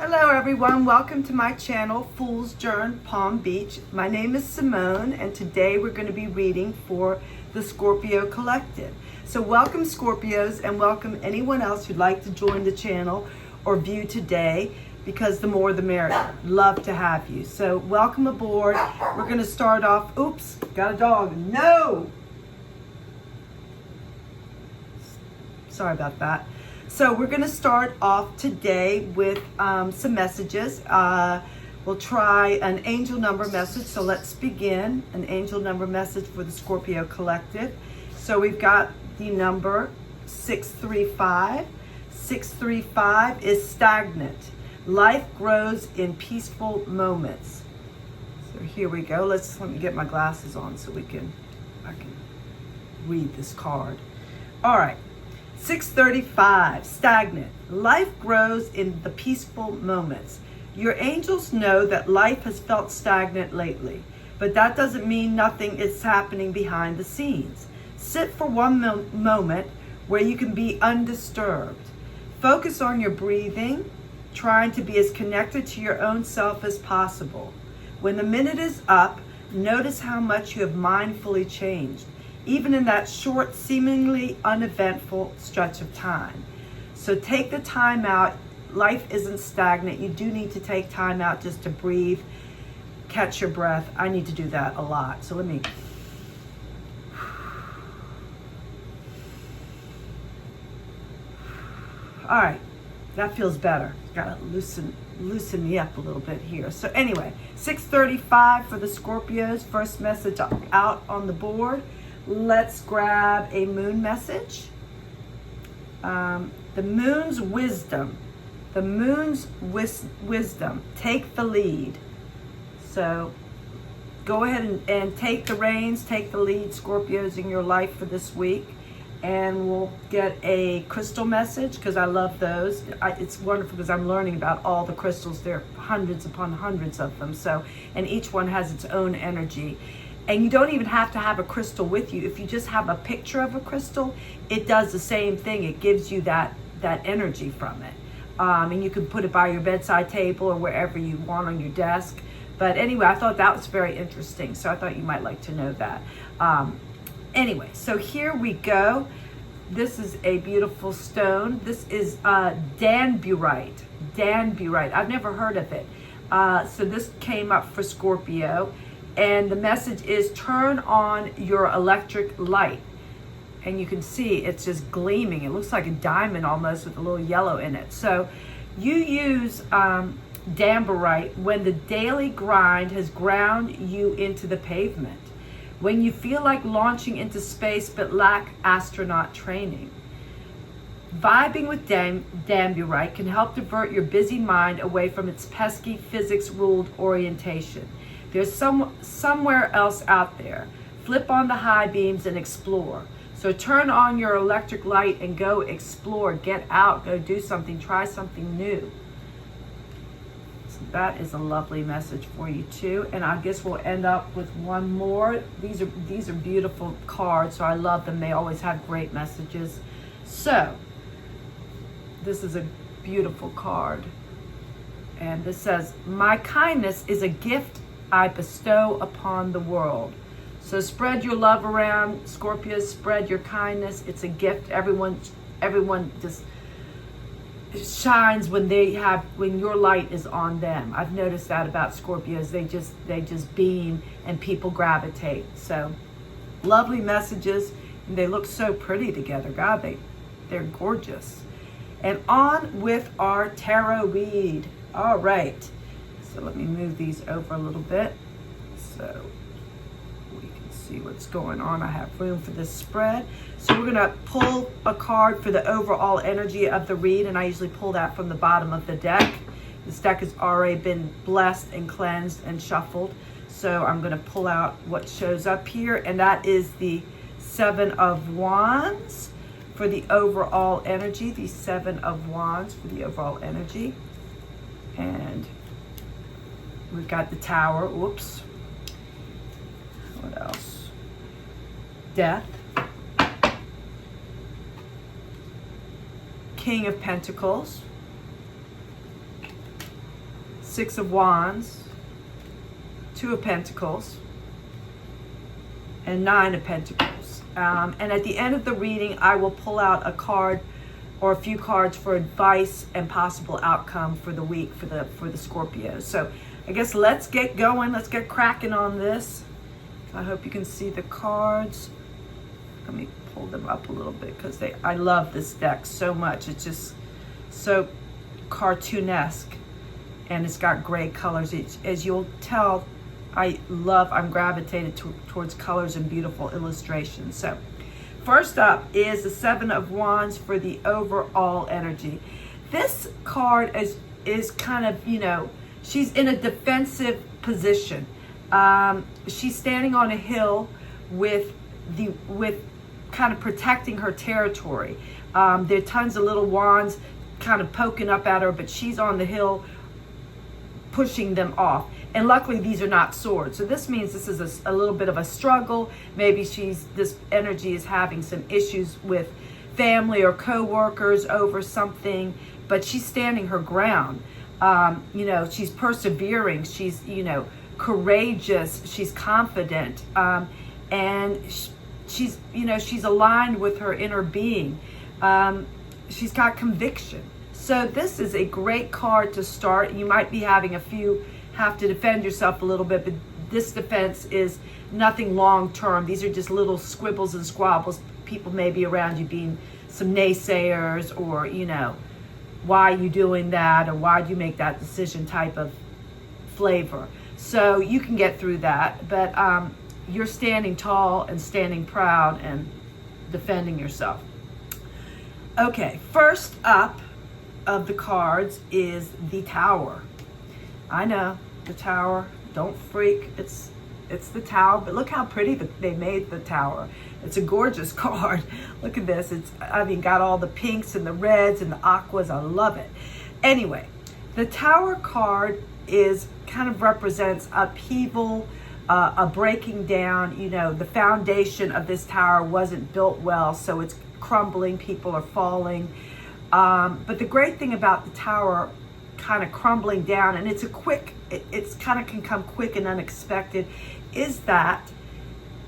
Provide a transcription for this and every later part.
Hello everyone, welcome to my channel, Foolsjourn, Palm Beach. My name is Simone and today we're going to be reading for the Scorpio Collective. So welcome Scorpios and welcome anyone else who'd like to join the channel or view today, because the more the merrier. Love to have you. So welcome aboard. We're going to start off, oops, got a dog, no! Sorry about that. So we're going to start off today with some messages. We'll try an angel number message. So let's begin. An angel number message for the Scorpio Collective. So we've got the number 635. 635 is stagnant. Life grows in peaceful moments. So here we go. Let me get my glasses on so I can read this card. All right. 635, stagnant. Life grows in the peaceful moments. Your angels know that life has felt stagnant lately, but that doesn't mean nothing is happening behind the scenes. Sit for one moment where you can be undisturbed. Focus on your breathing, trying to be as connected to your own self as possible. When the minute is up, notice how much you have mindfully changed, even in that short, seemingly uneventful stretch of time. So take the time out. Life isn't stagnant. You do need to take time out just to breathe, catch your breath. I need to do that a lot. So let me. All right, that feels better. Gotta loosen me up a little bit here. So anyway, 635 for the Scorpios. First message out on the board. Let's grab a moon message. The moon's wisdom. The moon's wisdom. Take the lead. So go ahead and take the reins, take the lead, Scorpios, in your life for this week. And we'll get a crystal message, because I love those. It's wonderful because I'm learning about all the crystals. There are hundreds upon hundreds of them. So, and each one has its own energy. And you don't even have to have a crystal with you. If you just have a picture of a crystal, it does the same thing. It gives you that energy from it. And you can put it by your bedside table or wherever you want on your desk. But anyway, I thought that was very interesting. So I thought you might like to know that. Anyway, so here we go. This is a beautiful stone. This is danburite. Danburite. I've never heard of it. So this came up for Scorpio. And the message is turn on your electric light. And you can see it's just gleaming. It looks like a diamond almost with a little yellow in it. So you use danburite when the daily grind has ground you into the pavement. When you feel like launching into space but lack astronaut training. Vibing with danburite can help divert your busy mind away from its pesky physics-ruled orientation. There's somewhere else out there. Flip on the high beams and explore. So turn on your electric light and go explore. Get out, go do something, try something new. So that is a lovely message for you too. And I guess we'll end up with one more. These are beautiful cards, so I love them. They always have great messages. So this is a beautiful card. And this says, my kindness is a gift I bestow upon the world. So spread your love around, Scorpios. Spread your kindness. It's a gift. Everyone just shines when your light is on them. I've noticed that about Scorpios. They just beam and people gravitate. So lovely messages, and they look so pretty together. God, they're gorgeous. And on with our tarot read. All right. So let me move these over a little bit so we can see what's going on. I have room for this spread. So we're going to pull a card for the overall energy of the read, and I usually pull that from the bottom of the deck. This deck has already been blessed and cleansed and shuffled. So I'm going to pull out what shows up here, and that is the Seven of Wands for the overall energy. The Seven of Wands for the overall energy. And we've got the Tower. Whoops. What else? Death. King of Pentacles. Six of Wands, Two of Pentacles, and Nine of Pentacles. And at the end of the reading, I will pull out a card or a few cards for advice and possible outcome for the week for the Scorpios. So I guess let's get going. Let's get cracking on this. I hope you can see the cards. Let me pull them up a little bit because I love this deck so much. It's just so cartoonesque, and it's got great colors. As you'll tell, I'm gravitated towards colors and beautiful illustrations. So first up is the Seven of Wands for the overall energy. This card is kind of, you know, she's in a defensive position. She's standing on a hill with kind of protecting her territory. There are tons of little wands kind of poking up at her, but she's on the hill pushing them off. And luckily these are not swords. So this means this is a little bit of a struggle. Maybe this energy is having some issues with family or co-workers over something, but she's standing her ground. You know, she's persevering. She's, you know, courageous. She's confident. And she's, you know, she's aligned with her inner being. She's got conviction. So this is a great card to start. You might be having have to defend yourself a little bit, but this defense is nothing long term. These are just little squibbles and squabbles. People may be around you being some naysayers, or, you know, why are you doing that, or why do you make that decision type of flavor. So you can get through that, but you're standing tall and standing proud and defending yourself. Okay, first up of the cards is the Tower. I know, the Tower, don't freak, it's the Tower, but look how pretty they made the Tower. It's a gorgeous card. Look at this. Got all the pinks and the reds and the aquas. I love it. Anyway, the Tower card kind of represents upheaval, a breaking down. You know, the foundation of this tower wasn't built well, so it's crumbling. People are falling. But the great thing about the Tower kind of crumbling down, and it's kind of can come quick and unexpected, is that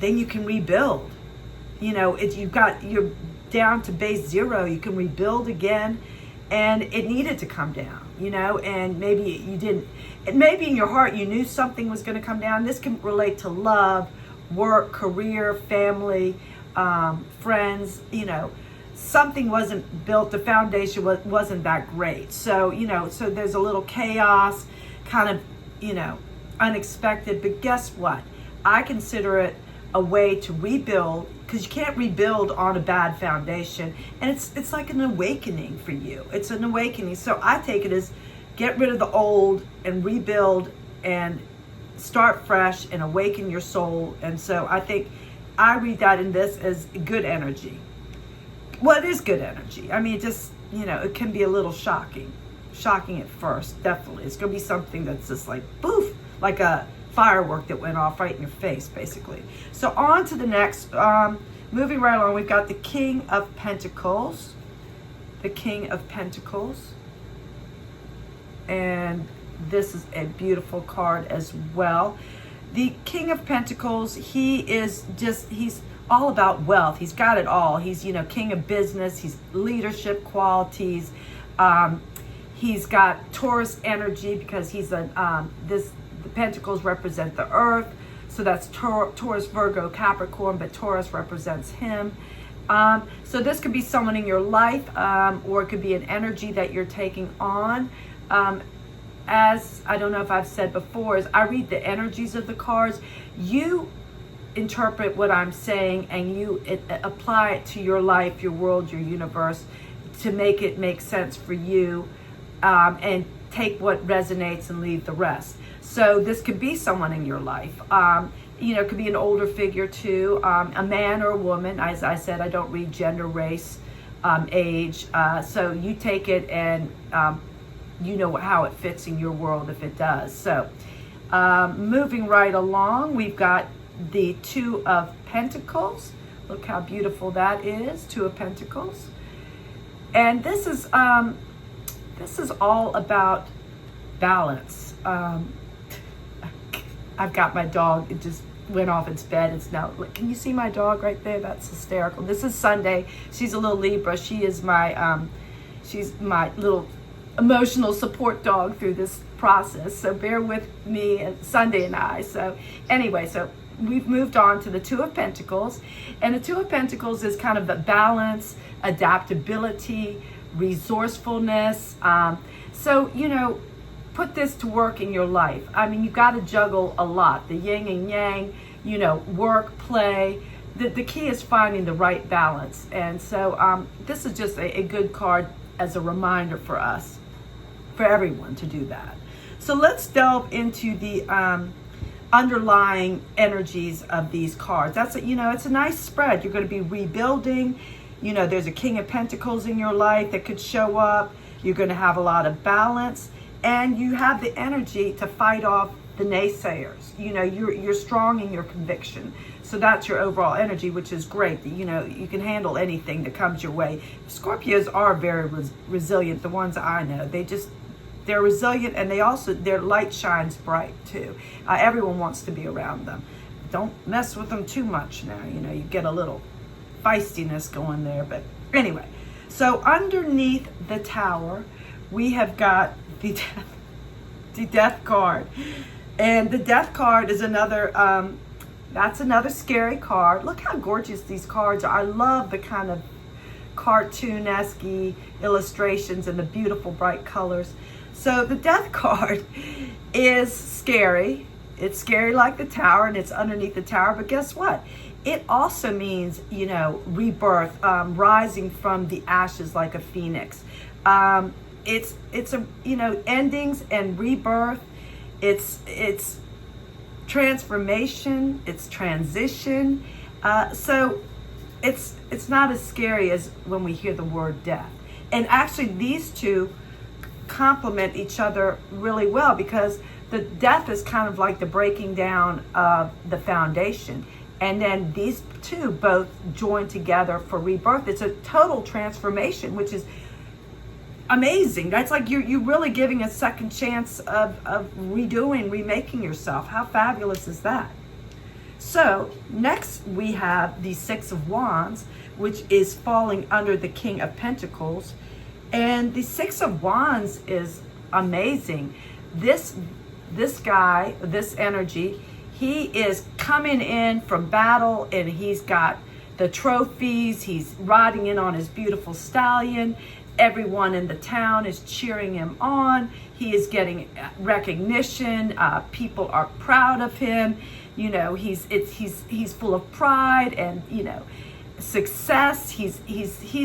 then you can rebuild. You know, you're down to base zero. You can rebuild again, and it needed to come down, you know, and maybe you didn't. Maybe in your heart you knew something was going to come down. This can relate to love, work, career, family, friends, you know. Something wasn't built, the foundation wasn't that great. So, you know, so there's a little chaos, kind of, you know, unexpected. But guess what? I consider it a way to rebuild, because you can't rebuild on a bad foundation. And it's like an awakening for you. It's an awakening. So I take it as get rid of the old and rebuild and start fresh and awaken your soul. And so I think I read that in this as good energy. Well, it is good energy. I mean, just, you know, it can be a little shocking at first, definitely. It's going to be something that's just like, poof, like a firework that went off right in your face, basically. So on to the next, moving right along, we've got the King of Pentacles. The King of Pentacles. And this is a beautiful card as well. The King of Pentacles, he's all about wealth. He's got it all. He's, you know, king of business. He's leadership qualities. He's got Taurus energy, because he's the Pentacles represent the earth. So that's Taurus, Virgo, Capricorn, but Taurus represents him. So this could be someone in your life, or it could be an energy that you're taking on. As I don't know if I've said before, as I read the energies of the cards, you interpret what I'm saying, and you apply it to your life, your world, your universe, to make it make sense for you, and take what resonates and leave the rest. So this could be someone in your life. You know, it could be an older figure too, a man or a woman. As I said, I don't read gender, race, age. So you take it and you know how it fits in your world if it does. So moving right along, we've got the Two of Pentacles. Look how beautiful that is, Two of Pentacles. And this is all about balance. I've got my dog. It just went off its bed. It's now, can you see my dog right there? That's hysterical. This is Sunday. She's a little Libra. She's my little emotional support dog through this process. So bear with me and Sunday and I. So anyway, so we've moved on to the Two of Pentacles. And the Two of Pentacles is kind of the balance, adaptability, resourcefulness. So, you know, put this to work in your life. I mean, you've got to juggle a lot, the yin and yang, you know, work, play. The key is finding the right balance. And so this is just a good card as a reminder for us, for everyone to do that. So let's delve into the underlying energies of these cards. That's you know, it's a nice spread. You're going to be rebuilding. You know, there's a King of Pentacles in your life that could show up. You're going to have a lot of balance, and you have the energy to fight off the naysayers. You know, you're strong in your conviction. So that's your overall energy, which is great. You know, you can handle anything that comes your way. Scorpios are very resilient. The ones I know, they're resilient, and their light shines bright too. Everyone wants to be around them. Don't mess with them too much now. You know, you get a little feistiness going there. But anyway, so underneath the Tower, we have got the Death card. And the Death card is another, that's another scary card. Look how gorgeous these cards are. I love the kind of cartoon-esque illustrations and the beautiful bright colors. So the Death card is scary. It's scary like the Tower, and it's underneath the Tower. But guess what? It also means, you know, rebirth, rising from the ashes like a phoenix. It's a, you know, endings and rebirth. It's transformation. It's transition. So it's not as scary as when we hear the word death. And actually, these two complement each other really well, because the death is kind of like the breaking down of the foundation. And then these two both join together for rebirth. It's a total transformation, which is amazing. That's like you're really giving a second chance of remaking yourself. How fabulous is that? So next we have the Six of Wands, which is falling under the King of Pentacles. And the Six of Wands is amazing. This guy, this energy, he is coming in from battle, and he's got the trophies. He's riding in on his beautiful stallion. Everyone in the town is cheering him on. He is getting recognition. People are proud of him. You know, he's full of pride and, you know, success. He's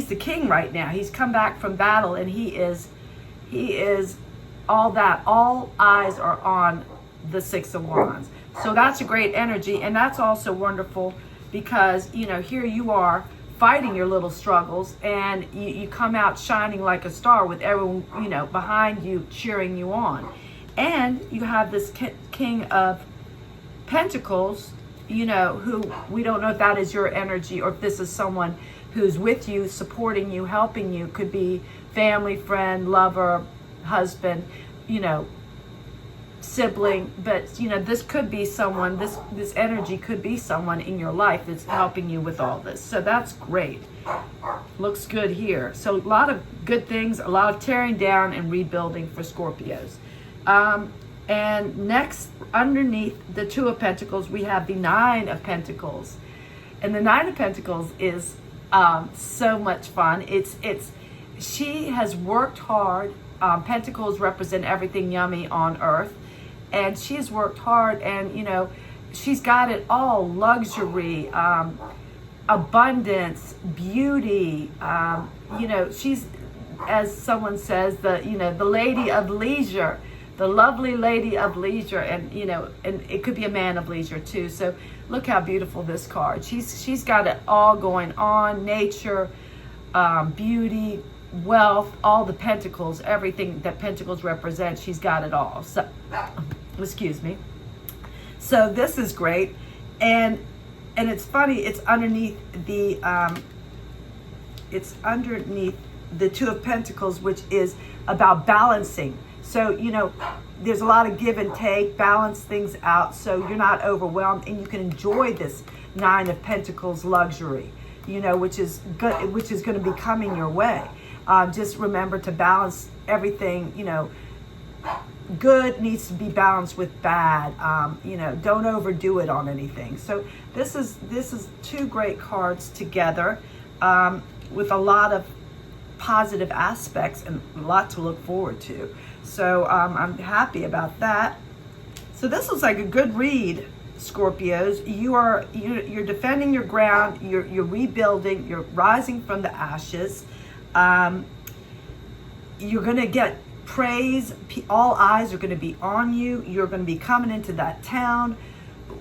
the king right now. He's come back from battle, and he is all that. All eyes are on the Six of Wands. So that's a great energy, and that's also wonderful because, you know, here you are fighting your little struggles, and you come out shining like a star with everyone, you know, behind you cheering you on. And you have this King of Pentacles, you know, who we don't know if that is your energy or if this is someone who's with you, supporting you, helping you. Could be family, friend, lover, husband, you know, sibling. But, you know, this could be someone, this energy could be someone in your life that's helping you with all this. So that's great. Looks good here. So a lot of good things, a lot of tearing down and rebuilding for Scorpios. And next, underneath the Two of Pentacles, we have the Nine of Pentacles. And the Nine of Pentacles is so much fun. She has worked hard. Pentacles represent everything yummy on earth. And she has worked hard, and, you know, she's got it all. Luxury, abundance, beauty. You know, she's, as someone says, the lady of leisure. The lovely lady of leisure, and, you know, and it could be a man of leisure too. So look how beautiful this card. She's got it all going on. Nature, beauty, wealth, all the pentacles, everything that pentacles represent. She's got it all. So, excuse me. So this is great, and it's funny. It's underneath the Two of Pentacles, which is about balancing. So, there's a lot of give and take, balance things out so you're not overwhelmed, and you can enjoy this Nine of Pentacles luxury, which is good, which is going to be coming your way. Just remember to balance everything. Good needs to be balanced with bad. Don't overdo it on anything. So this is two great cards together, with a lot of positive aspects and a lot to look forward to. So I'm happy about that. So this looks like a good read, Scorpios. You're defending your ground. You're rebuilding. You're rising from the ashes. You're going to get praise. All eyes are going to be on you. You're going to be coming into that town,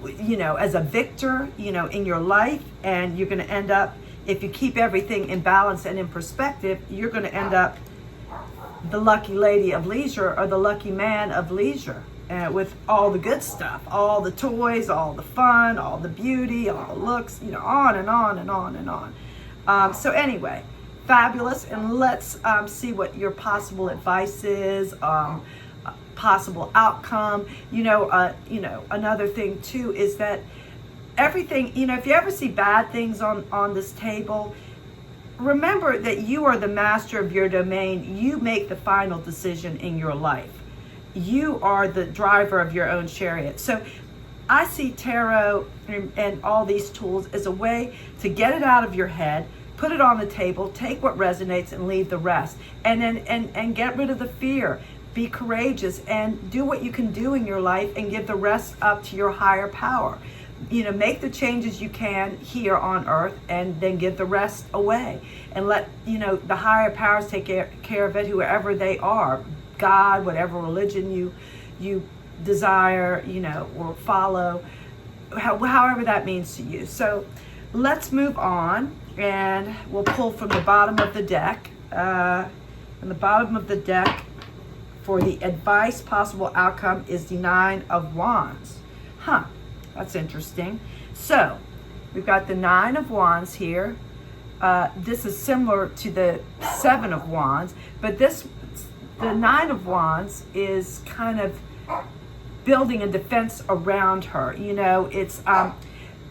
as a victor, in your life. And you're going to end up, if you keep everything in balance and in perspective, you're going to end up the lucky lady of leisure or the lucky man of leisure, with all the good stuff, all the toys, all the fun, all the beauty, all the looks, on and on and on and on. So anyway, fabulous. And let's see what your possible advice is, possible outcome. Another thing too is that everything, if you ever see bad things on this table, remember that you are the master of your domain. You make the final decision in your life. You are the driver of your own chariot. So I see tarot and all these tools as a way to get it out of your head, put it on the table, take what resonates and leave the rest. And then and get rid of the fear. Be courageous and do what you can do in your life and give the rest up to your higher power. Make the changes you can here on earth and then give the rest away and let, the higher powers take care of it, whoever they are, God, whatever religion you desire, or follow, however that means to you. So let's move on, and we'll pull from the bottom of the deck. And the bottom of the deck for the advice, possible outcome is the Nine of Wands. That's interesting. So we've got the Nine of Wands here. This is similar to the Seven of Wands, but the Nine of Wands is kind of building a defense around her. It's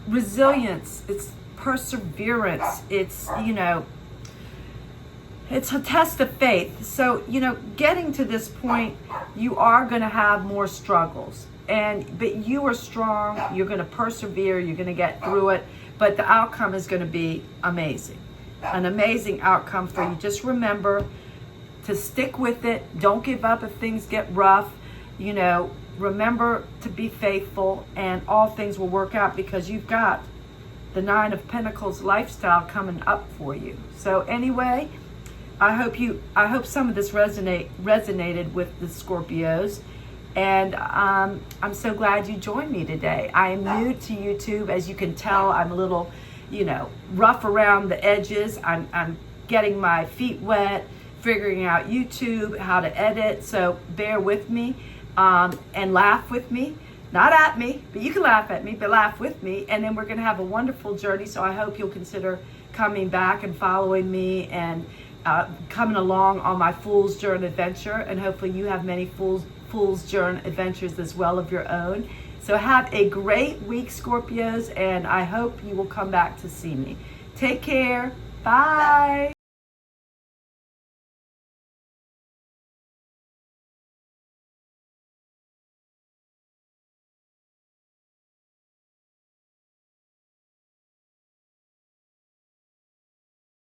resilience, it's perseverance, it's it's a test of faith. So getting to this point, you are going to have more struggles. But you are strong, you're going to persevere, you're going to get through it, but the outcome is going to be amazing. An amazing outcome for you. Just remember to stick with it. Don't give up if things get rough. Remember to be faithful, and all things will work out because you've got the Nine of Pentacles lifestyle coming up for you. So anyway, I hope some of this resonated with the Scorpios. And I'm so glad you joined me today. I am new to YouTube. As you can tell, I'm a little, rough around the edges. I'm getting my feet wet, figuring out YouTube, how to edit. So bear with me and laugh with me. Not at me, but you can laugh at me, but laugh with me. And then we're going to have a wonderful journey. So I hope you'll consider coming back and following me and coming along on my Foolsjourn adventure. And hopefully you have many Foolsjourn adventures as well of your own. So have a great week, Scorpios, and I hope you will come back to see me. Take care. Bye.